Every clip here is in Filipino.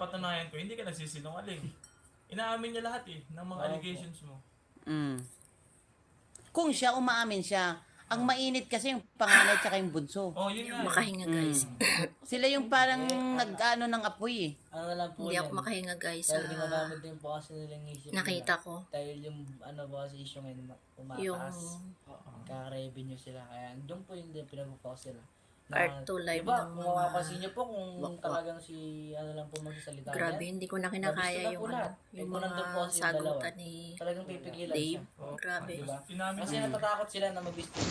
napatunayan ko, hindi ka nagsisinungaling. Inaamin niya lahat ng mga allegations mo. Kung siya, umaamin siya. Ang mainit kasi yung panganay tsaka yung bunso. Yun nga. Makahinga guys. Sila yung parang nag-ano ng apoy Ano lang po Hindi ako yan. makahinga guys. Dahil ginagamit din po kasi nilang isip Nakita nila. ko. Dahil yung ano po kasi issue ngayon Yung umataas. Kaka-revenue sila. Kaya doon po yung pinag-focus sila. Part 2 live diba, ng kung mga mapapansin niyo po kung wakwak. talagang si ano lang po magsasalita grabe, yan, hindi ko na kinakaya Gusto na yung po lahat. yung Kung nandun po mga kasi yung dalawa, sagutan ni talagang pipigilan Dave. siya. Grabe. Diba? Inamin Kasi mo. natatakot sila na mag-business.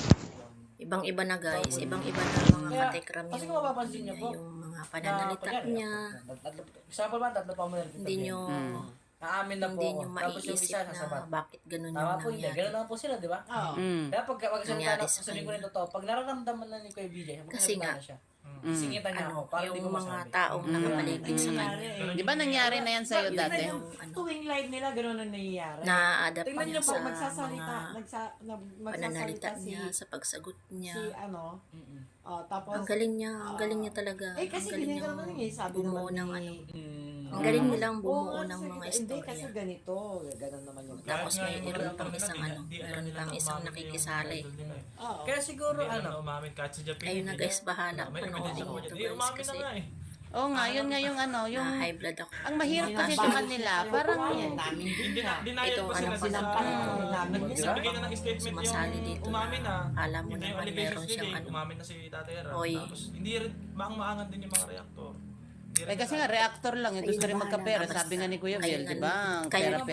Ibang-iba na guys. Ibang-iba na mga Kaya, katekram kasi kung mapapansin niyo po, yung mga pananalita niya. Example ba, tatlo pa mo na Hindi nyo naamin na po hindi ako. nyo Tapos yung maiisip isa na nasabat. bakit ganun Tama yung po hindi. nangyari. Ganun lang po sila, di ba? Kaya pag magsalita Nangyari na, sa sabihin ko kanya. rin totoo, pag nararamdaman na ni Kuya BJ, Kasi nga, siya. Singitan niya ako, para hindi yung ko mga masabi. taong nakapaligid sa kanya. Di ba nangyari na yan sa'yo dati? Yung ano, Tuwing live nila, gano'n ang nangyayari. na-adapt Tingnan niya niyo po, sa magsasalita, mga magsasalita pananalita si, niya, sa pagsagot niya. si ano, Mm-mm. tapos, Ang galing niya talaga. kasi Ang galing ganyan naman niyang sabi bumuo naman ng ni, ano. Mm. Ang galing nilang Oo, bumuo nga, ng kasi- mga Hindi, kasi istorya. ganito, gano'n naman yung, Tapos may Kahit nga yung meron pang mga isang nila, ano, di alam meron nila pang na isang umamin nakikisali. yung idol nila oo. Kaya siguro, Hindi alam ano, na umamin kahit si Japin. Ayun na guys, bahala. May Panoorin ebidensya mo ko ito dyan. guys Umamin na kasi nga Oo nga, yun nga yung ano, yung... na high blood ako. Ang mahirap kasi sa kanila, parang... namin din Hindi na. na, dinayad Itong pa sila ano, sa sinampal ko namin yun. nagbigay na ng statement Sumasali yung dito umamin na alam mo Yun na yung naman allegations meron siyang nila ano. umamin na si Tatay Era. Oy. Tapos hindi rin, maangan din yung mga reactor. Hindi rin Eh kasi nga, reactor lang. Yung gusto rin magkapera. Sabi nga ni Kuya Biel, di ba? Kaya Pera-pera.